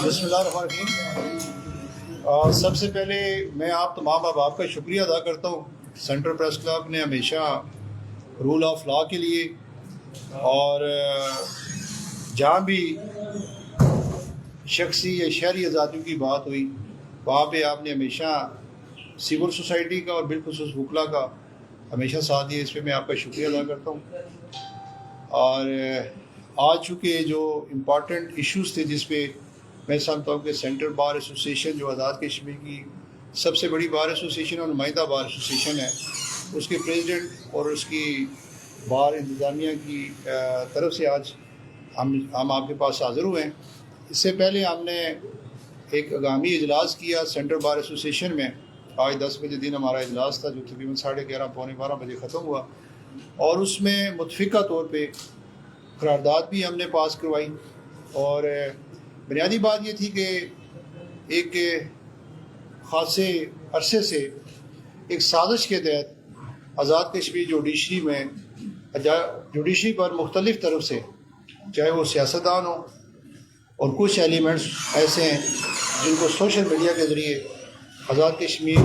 بسم اللہ الرحمن الرحیم۔ سب سے پہلے میں آپ تمام احباب کا شکریہ ادا کرتا ہوں۔ سینٹرل پریس کلب نے ہمیشہ رول آف لا کے لیے اور جہاں بھی شخصی یا شہری آزادیوں کی بات ہوئی وہاں پہ آپ نے ہمیشہ سول سوسائٹی کا اور بالخصوص وکلا کا ہمیشہ ساتھ دیا، اس پہ میں آپ کا شکریہ ادا کرتا ہوں۔ اور آج چونکہ جو امپارٹنٹ ایشوز تھے جس پہ میں سمجھتا ہوں کہ سینٹرل بار ایسوسیشن جو آزاد کشمیر کی سب سے بڑی بار ایسوسیشن اور نمائندہ بار ایسوسیشن ہے، اس کے پریزیڈنٹ اور اس کی بار انتظامیہ کی طرف سے آج ہم آپ کے پاس حاضر ہوئے ہیں۔ اس سے پہلے ہم نے ایک آگامی اجلاس کیا سینٹرل بار ایسوسیشن میں، آج 10 بجے دن ہمارا اجلاس تھا جو تقریباً 11:30 پونے 12 بجے ختم ہوا، اور اس میں متفقہ طور پہ قرارداد بھی ہم نے پاس کروائی۔ اور بنیادی بات یہ تھی کہ ایک خاصے عرصے سے ایک سازش کے تحت آزاد کشمیر جوڈیشری پر مختلف طرف سے، چاہے وہ سیاستدان ہوں اور کچھ ایلیمنٹس ایسے ہیں جن کو سوشل میڈیا کے ذریعے آزاد کشمیر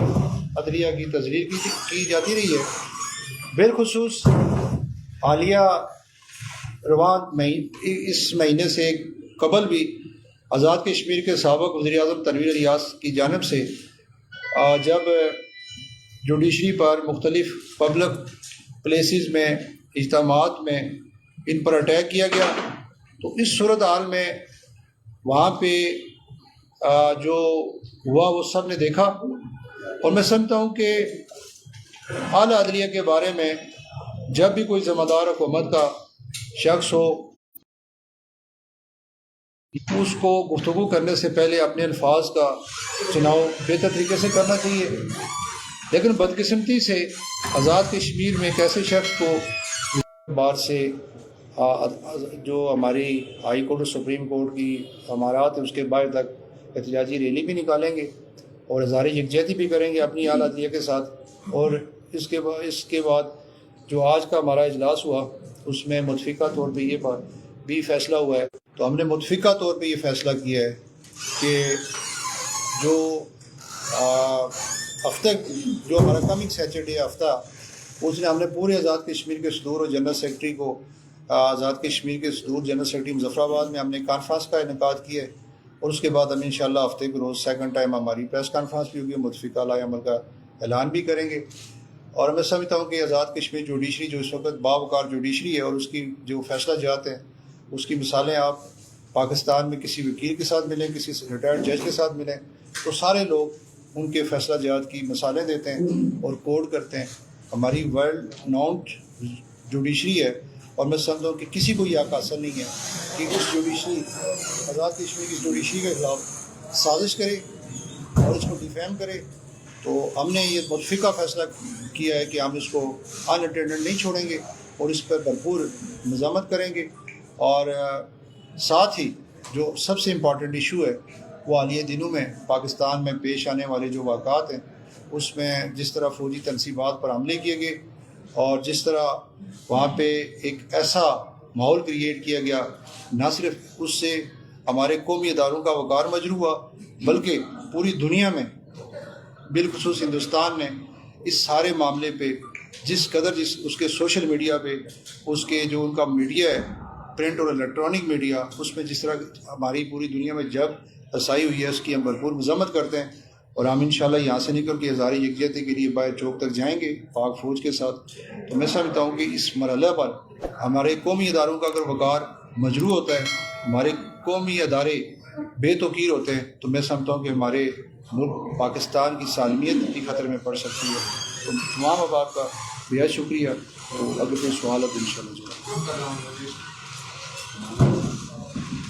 عدلیہ کی تزلیل کی جاتی رہی ہے۔ بالخصوص حالیہ اس مہینے سے قبل بھی آزاد کشمیر کے سابق وزیر اعظم تنویر الیاس کی جانب سے جب جوڈیشری پر مختلف پبلک پلیسز میں اجتماعات میں ان پر اٹیک کیا گیا، تو اس صورتحال میں وہاں پہ جو ہوا وہ سب نے دیکھا، اور میں سمجھتا ہوں کہ اعلیٰ عدلیہ کے بارے میں جب بھی کوئی ذمہ دار حکومت کا شخص ہو، اس کو گفتگو کرنے سے پہلے اپنے الفاظ کا چناؤ بہتر طریقے سے کرنا چاہیے۔ لیکن بدقسمتی سے آزاد کشمیر میں ایک ایسے شخص کو بار سے جو ہماری ہائی کورٹ اور سپریم کورٹ کی امارات ہیں اس کے باہر تک احتجاجی ریلی بھی نکالیں گے اور اظہار یکجہتی بھی کریں گے اپنی اعلیٰ عدلیہ کے ساتھ۔ اور اس کے بعد جو آج کا ہمارا اجلاس ہوا اس میں متفقہ طور پہ یہ بھی فیصلہ ہوا ہے، تو ہم نے متفقہ طور پہ یہ فیصلہ کیا ہے کہ جو ہفتہ جو ہمارا کمنگ سیٹرڈے ہفتہ، اس نے ہم نے پورے آزاد کشمیر کے صدور اور جنرل سیکرٹری کو آزاد کشمیر کے صدور جنرل سیکرٹری مظفر آباد میں ہم نے کانفرنس کا انعقاد کیا ہے، اور اس کے بعد ہم انشاءاللہ ہفتے کے روز سیکنڈ ٹائم ہماری پریس کانفرنس بھی ہوگی، متفقہ لائحہ عمل کا اعلان بھی کریں گے۔ اور میں سمجھتا ہوں کہ آزاد کشمیر جوڈیشری جو اس وقت باوقار جوڈیشری ہے اور اس کی جو فیصلہ جات ہیں اس کی مثالیں آپ پاکستان میں کسی وکیل کے ساتھ ملیں، کسی ریٹائرڈ جج کے ساتھ ملیں تو سارے لوگ ان کے فیصلہ جات کی مثالیں دیتے ہیں اور کوڈ کرتے ہیں۔ ہماری ورلڈ ناؤنڈ جوڈیشری ہے، اور میں سمجھتا ہوں کہ کسی کو یہ حق حاصل نہیں ہے کہ اس جوڈیشری آزاد کشمیر کی جوڈیشری کے خلاف سازش کرے اور اس کو ڈیفیم کرے۔ تو ہم نے یہ متفقہ فیصلہ کیا ہے کہ ہم اس کو ان اٹینڈنٹ نہیں چھوڑیں گے اور اس پر بھرپور مزاحمت کریں گے۔ اور ساتھ ہی جو سب سے امپورٹنٹ ایشو ہے وہ حالیہ دنوں میں پاکستان میں پیش آنے والے جو واقعات ہیں اس میں جس طرح فوجی تنصیبات پر حملے کیے گئے اور جس طرح وہاں پہ ایک ایسا ماحول کریٹ کیا گیا، نہ صرف اس سے ہمارے قومی اداروں کا وقار مجروح ہوا بلکہ پوری دنیا میں بالخصوص ہندوستان نے اس سارے معاملے پہ جس قدر اس کے سوشل میڈیا پہ اس کے جو ان کا میڈیا ہے پرنٹ اور الیکٹرانک میڈیا، اس میں جس طرح ہماری پوری دنیا میں جب رسائی ہوئی ہے اس کی ہم بھرپور مذمت کرتے ہیں، اور ہم انشاءاللہ یہاں سے نکل کے اظہار یکجہتی کے لیے باہر چوک تک جائیں گے پاک فوج کے ساتھ۔ تو میں سمجھتا ہوں کہ اس مرحلہ پر ہمارے قومی اداروں کا اگر وقار مجروح ہوتا ہے، ہمارے قومی ادارے بے توقیر ہوتے ہیں، تو میں سمجھتا ہوں کہ ہمارے ملک پاکستان کی سالمیت بھی خطرے میں پڑ سکتی ہے۔ تو تمام احباب کا بہت شکریہ۔ تو اگر کوئی سوال ہے تو انشاءاللہ جواب۔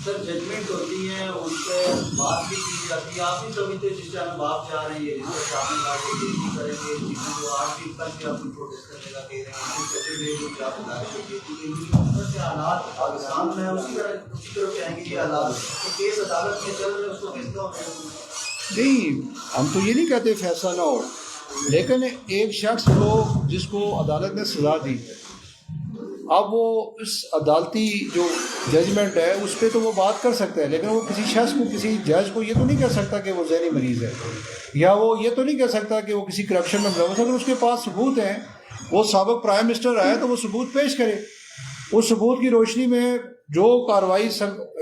سر ججمنٹ ہوتی ہیں ان پہ بات بھی کی جاتی ہے، آپ بھی سمجھتے ہیں جس ٹائم باپ چاہ رہے ہیں یہ رشتہ شامل لا کے نہیں کریں گے، جس جو آج بھی کل کے اپنی پروٹیسٹ کرنے کا کہہ رہے ہیں سیٹرڈے جو کیا بتا رہے ہیں سے حالات پاکستان میں اسی طرف کہیں گے یہ حالات کیس عدالت میں چل رہے ہیں اس کو فیصلہ ہونا نہیں، ہم تو یہ نہیں کہتے فیصلہ نہ ہو، لیکن ایک شخص کو جس کو عدالت نے سزا دی اب وہ اس عدالتی جو ججمنٹ ہے اس پہ تو وہ بات کر سکتے ہیں، لیکن وہ کسی شخص کو، کسی جج کو یہ تو نہیں کہہ سکتا کہ وہ ذہنی مریض ہے، یا وہ یہ تو نہیں کہہ سکتا کہ وہ کسی کرپشن میں ملوث ہے۔ اگر اس کے پاس ثبوت ہیں، وہ سابق پرائم منسٹر ہے تو وہ ثبوت پیش کرے، اس ثبوت کی روشنی میں جو کارروائی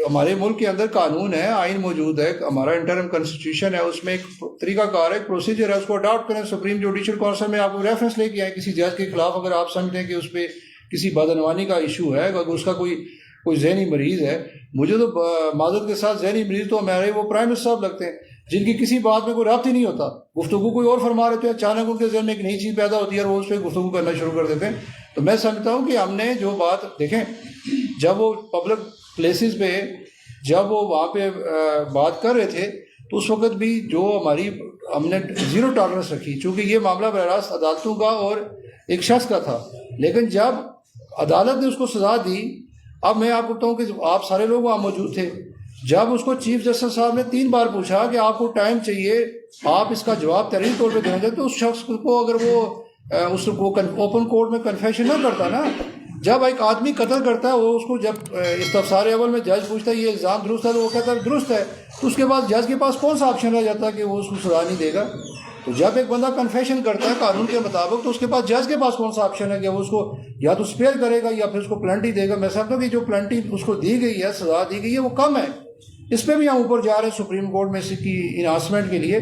ہمارے ملک کے اندر قانون ہے، آئین موجود ہے، ہمارا انٹرم کنسٹیٹیوشن ہے، اس میں ایک طریقہ کار ہے، ایک پروسیجر ہے، اس کو اڈاپٹ کریں۔ سپریم جوڈیشل کونسل میں آپ کو ریفرنس لے کے آئیں کسی جج کے خلاف، اگر آپ سمجھتے ہیں کہ اس پہ کسی بدعنوانی کا ایشو ہے، اگر اس کا کوئی ذہنی مریض ہے۔ مجھے تو معذرت کے ساتھ ذہنی مریض تو ہمارے وہ پرائم منسٹر صاحب لگتے ہیں جن کی کسی بات میں کوئی رابط ہی نہیں ہوتا، گفتگو کوئی اور فرما رہے تھے، اچانک ان کے ذہن میں ایک نئی چیز پیدا ہوتی ہے اور وہ اس پہ گفتگو کرنا شروع کر دیتے ہیں۔ تو میں سمجھتا ہوں کہ ہم نے جو بات دیکھیں، جب وہ پبلک پلیسز پہ جب وہ وہاں پہ بات کر رہے تھے تو اس وقت بھی جو ہم نے زیرو ٹالرنس رکھی، چونکہ یہ معاملہ براہ راست عدالتوں کا اور ایک شخص کا تھا، لیکن جب عدالت نے اس کو سزا دی، اب میں آپ کو بتاؤں کہ آپ سارے لوگ وہاں موجود تھے، جب اس کو چیف جسٹس صاحب نے 3 بار پوچھا کہ آپ کو ٹائم چاہیے، آپ اس کا جواب تحریری طور پہ دینا چاہتے، تو اس شخص کو اگر وہ اس کو اوپن کورٹ میں کنفیشن نہ کرتا نا، جب ایک آدمی قتل کرتا ہے، وہ اس کو جب استفسار اول میں جج پوچھتا ہے یہ الزام درست ہے تو وہ کہتا ہے درست ہے، تو اس کے بعد جج کے پاس کون سا آپشن رہ جاتا ہے کہ وہ اس کو سزا نہیں دے گا؟ تو جب ایک بندہ کنفیشن کرتا ہے قانون کے مطابق تو اس کے پاس جج کے پاس کون سا آپشن ہے کہ وہ اس کو یا تو اسپیئر کرے گا یا پھر اس کو پلنٹی دے گا۔ میں سمجھتا ہوں کہ جو پلنٹی اس کو دی گئی ہے، سزا دی گئی ہے، وہ کم ہے، اس پہ بھی ہم اوپر جا رہے ہیں سپریم کورٹ میں اس کی انہانسمنٹ کے لیے۔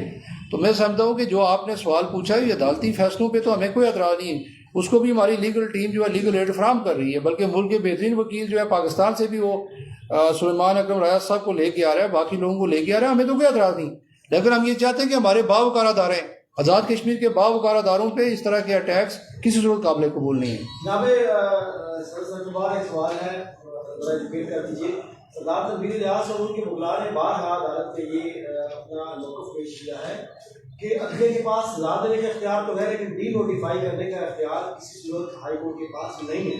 تو میں سمجھتا ہوں کہ جو آپ نے سوال پوچھا ہے، یہ عدالتی فیصلوں پہ تو ہمیں کوئی اعتراض نہیں ہے، اس کو بھی ہماری لیگل ٹیم جو ہے لیگل ایڈ فراہم کر رہی ہے، بلکہ ملک کے بہترین وکیل جو ہے پاکستان سے بھی وہ سلیمان اکرم ریاض صاحب کو لے کے آ رہا ہے، باقی لوگوں کو لے کے آ رہا ہے، ہمیں تو کوئی اعتراض نہیں، لیکن ہم یہ چاہتے ہیں کہ ہمارے باوقار ادارے، آزاد کشمیر کے باوقار اداروں پہ اس طرح کے اٹیکس کسی صورت قابل قبول نہیں ہیں۔ جناب ایک سوال ہے، کر دیجیے۔ سردار تنویر الیاس اور ان کے وکلاء نے بارہا عدالت میں یہ اپنا موقف پیش کیا ہے کہ عدلیہ کے پاس سزا دینے کا اختیار تو ہے، لیکن ڈی نوٹیفائی کرنے کا اختیار کسی صورت ہائی کورٹ کے پاس نہیں ہے،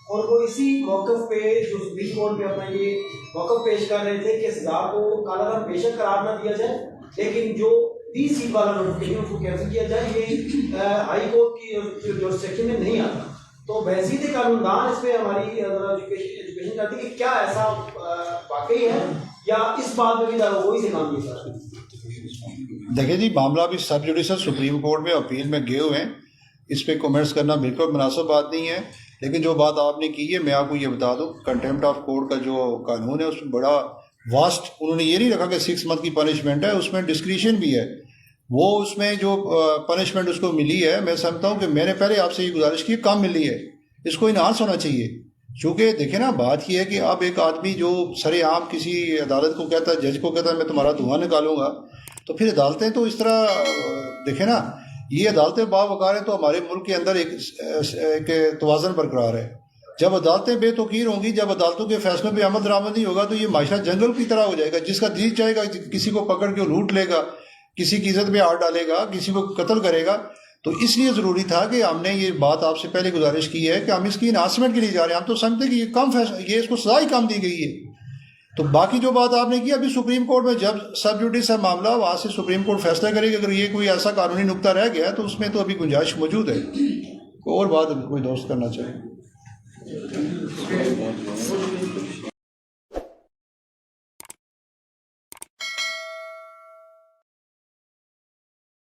اور وہ اسی موقف پہ جو سپریم کورٹ میں اپنا یہ موقف پیش کر رہے تھے کہ سزا کو کالا دم بیشک قرار نہ دیا جائے، لیکن جو ڈی سی والا نوٹیفکیشن اس کو کینسل کیا جائے، یہ ہائی کورٹ کی جورسڈکشن میں نہیں آتا۔ تو بحثیت قانون دان اس پہ ہماری ایجوکیشن کرتی ہے کہ کیا ایسا واقعی ہے یا اس بات میں بھی داروگوئی سے کام کیا جاتا ہے؟ دیکھیں جی، معاملہ ابھی سب جوڈیشل سپریم کورٹ میں اپیل میں گئے ہوئے ہیں، اس پہ کومنٹس کرنا بالکل مناسب بات نہیں ہے، لیکن جو بات آپ نے کی ہے میں آپ کو یہ بتا دوں، کنٹیمپٹ آف کورٹ کا جو قانون ہے اس میں بڑا واسٹ، انہوں نے یہ نہیں رکھا کہ 6 منتھ کی پنشمنٹ ہے، اس میں ڈسکریشن بھی ہے، وہ اس میں جو پنشمنٹ اس کو ملی ہے، میں سمجھتا ہوں کہ میں نے پہلے آپ سے یہ گزارش کی کم ملی ہے، اس کو انہانس ہونا چاہیے، چونکہ دیکھیں نا بات یہ ہے کہ اب ایک آدمی جو سرے عام کسی عدالت کو کہتا ہے، جج کو کہتا ہے میں تمہارا دھواں نکالوں گا، تو پھر عدالتیں تو اس طرح دیکھیں نا، یہ عدالتیں باوقار ہیں تو ہمارے ملک کے اندر ایک توازن برقرار ہے۔ جب عدالتیں بے توقیر ہوں گی، جب عدالتوں کے فیصلوں پہ عمل درآمد نہیں ہوگا تو یہ معاشرہ جنگل کی طرح ہو جائے گا، جس کا دل چاہے گا کسی کو پکڑ کے لوٹ لے گا، کسی کی عزت میں ہاتھ ڈالے گا، کسی کو قتل کرے گا۔ تو اس لیے ضروری تھا کہ ہم نے یہ بات آپ سے پہلے گزارش کی ہے کہ ہم اس کی انہانسمنٹ کے لیے جا رہے ہیں، ہم تو سمجھتے ہیں کہ یہ کم یہ اس کو سزا ہی کم دی گئی ہے۔ تو باقی جو بات آپ نے کی، ابھی سپریم کورٹ میں جب سب جوڈیس ہے معاملہ، وہاں سے سپریم کورٹ فیصلہ کرے گی، اگر یہ کوئی ایسا قانونی نقطہ رہ گیا تو اس میں تو ابھی گنجائش موجود ہے۔ کوئی اور بات کوئی دوست کرنا چاہے؟